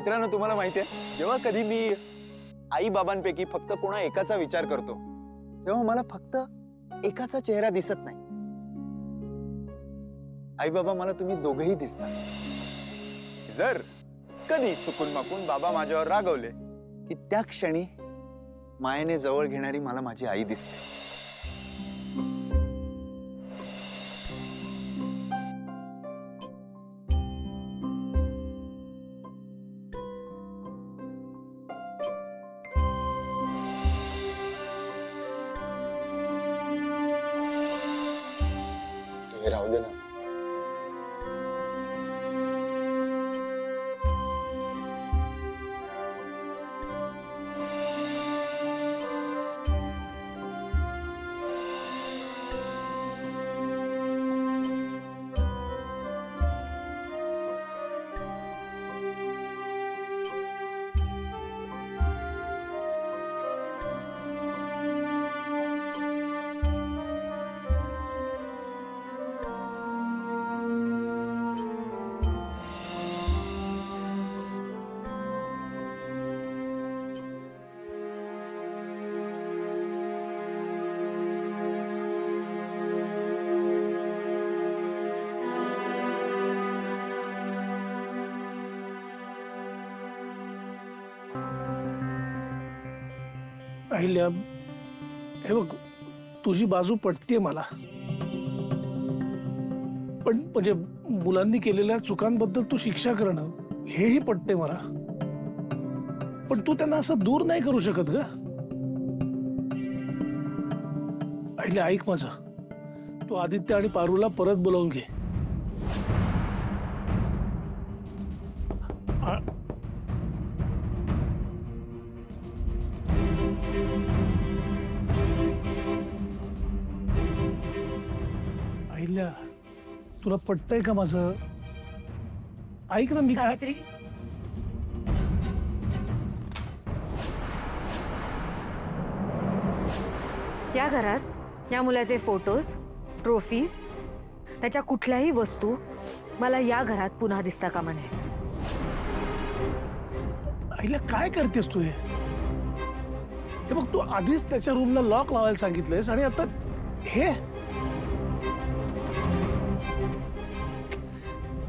मित्रांनो, तुम्हाला माहिती आहे, जेव्हा कधी मी आई बाबांपैकी फक्त कोणा एकाचा विचार करतो तेव्हा मला फक्त एकाचा चेहरा दिसत नाही. आई बाबा, मला तुम्ही दोघेही दिसता. जर कधी चुकून माकून बाबा माझ्यावर रागवले की त्या क्षणी मायेने जवळ घेणारी मला माझी आई दिसते. हे राहू दे ना. अहिल्या, हे बघ, तुझी बाजू पटते मला, पण म्हणजे मुलांनी केलेल्या चुकांबद्दल तू शिक्षा करणं हेही पटते मला, पण तू त्यांना असं दूर नाही करू शकत ग. अहिल्या, ऐक माझं, तू आदित्य आणि पारूला परत बोलावून घे. अहिल्या, तुला पटतंय का माझं? ऐक ना, मी काय सावित्री, या घरात या मुलाचे फोटोज, ट्रॉफीज, त्याच्या कुठल्याही वस्तू मला या घरात पुन्हा दिसता कामा नयेत. अहिल्या, काय करतेस तू? हे बघ, तू आधीच त्याच्या रूमला लॉक लावायला सांगितलंयस आणि आता हे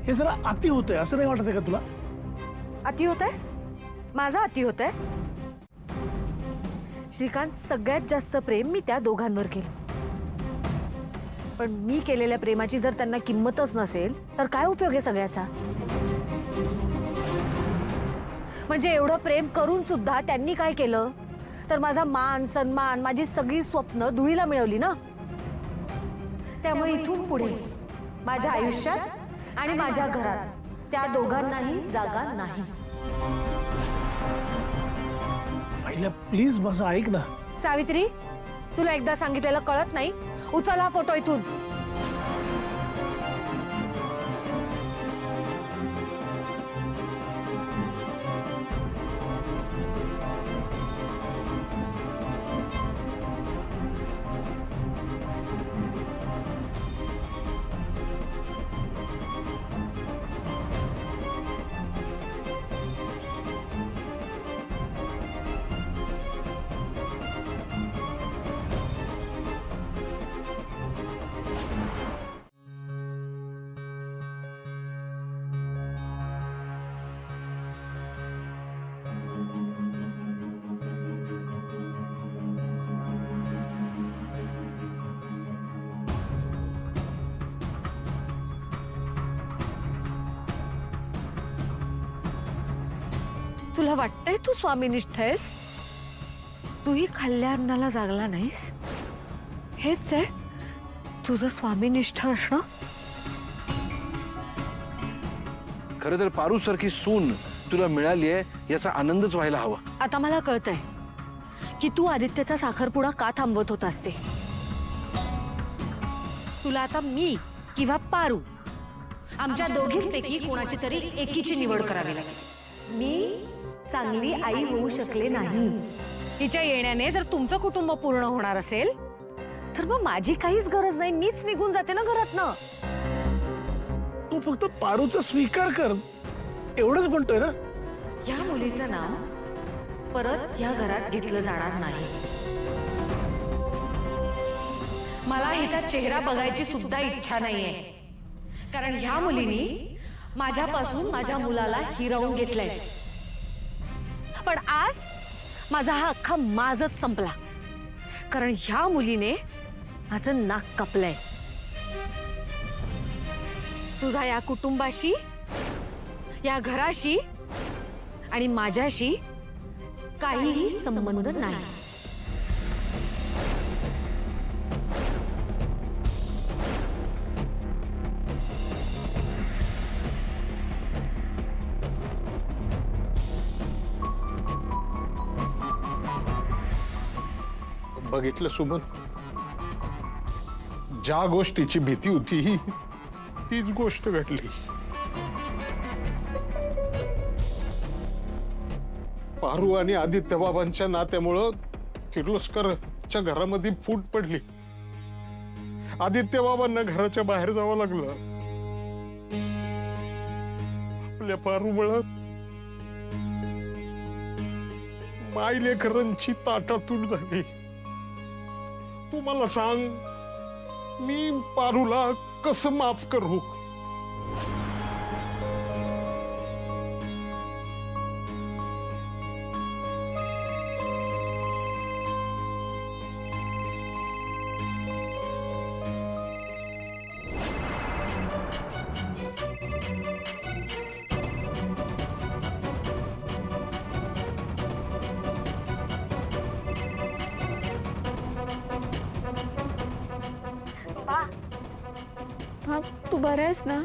जरा अति होतंय, असं नाही वाटत का तुला? अति होतंय? माझा अति होतंय? श्रीकांत, सगळ्यात जास्त प्रेम मी त्या दोघांवर केलं, पण मी केलेल्या प्रेमाची जर त्यांना किंमतच नसेल तर काय उपयोग आहे सगळ्याचा? म्हणजे एवढं प्रेम करून सुद्धा त्यांनी काय केलं तर माझा मान सन्मान, माझी सगळी स्वप्न धुळीला मिळवली ना. त्यामुळे इथून पुढे माझ्या आयुष्यात आणि माझ्या घरात त्या दोघांनाही जागा नाही. अहिल्या, प्लीज माझं ऐक ना. सावित्री, तुला एकदा सांगितलेलं कळत नाही? उचल हा फोटो इथून. तुला वाटतंय तू स्वामीनिष्ठ आहेस? तूही खाल्ल्या अन्नाला जागला नाहीस? हेच आहे तुझं स्वामीनिष्ठ असणं? खरं तर पारू सारखी सून तुला मिळाली आहे याचा आनंदच व्हायला हवा. आता मला कळतंय की तू आदित्यचा साखरपुडा का थांबवत होतास ते. तुला आता मी किंवा पारू आमच्या दोघींपैकी कोणाची तरी एकीची निवड करावी लागेल. मी चांगली आई होऊ शकले नाही. तिच्या येण्याने जर तुमचं कुटुंब पूर्ण होणार असेल तर मग माझी काहीच गरज नाही, मीच निघून जाते ना घरातनं. तू फक्त पारूचा स्वीकार कर एवढंच म्हणतोय ना. या मुलीचं नाव परत या घरात घेतलं जाणार नाही. मला हिचा चेहरा बघायची सुद्धा इच्छा नाहीये, कारण ह्या मुलीनी माझ्यापासून माझ्या मुलाला हिरावून घेतलंय. पण आज माझा हा अख्खा माझच संपला, कारण ह्या मुलीने माझं नाक कापलंय. तुझा या कुटुंबाशी, या घराशी आणि माझ्याशी काहीही संबंध नाही. बघितलं सुमन, ज्या गोष्टीची भीती होती तीच गोष्ट घडली. पारू आणि आदित्य बाबांच्या नात्यामुळं किर्लोस्करच्या घरामध्ये फूट पडली. आदित्य बाबांना घराच्या बाहेर जावं लागलं. आपल्या पारूमुळं मायलेकरांची ताटातूट झाली. तू मला सांग, मी पारूला कसं माफ करू? हा, तू बरा आहेस ना?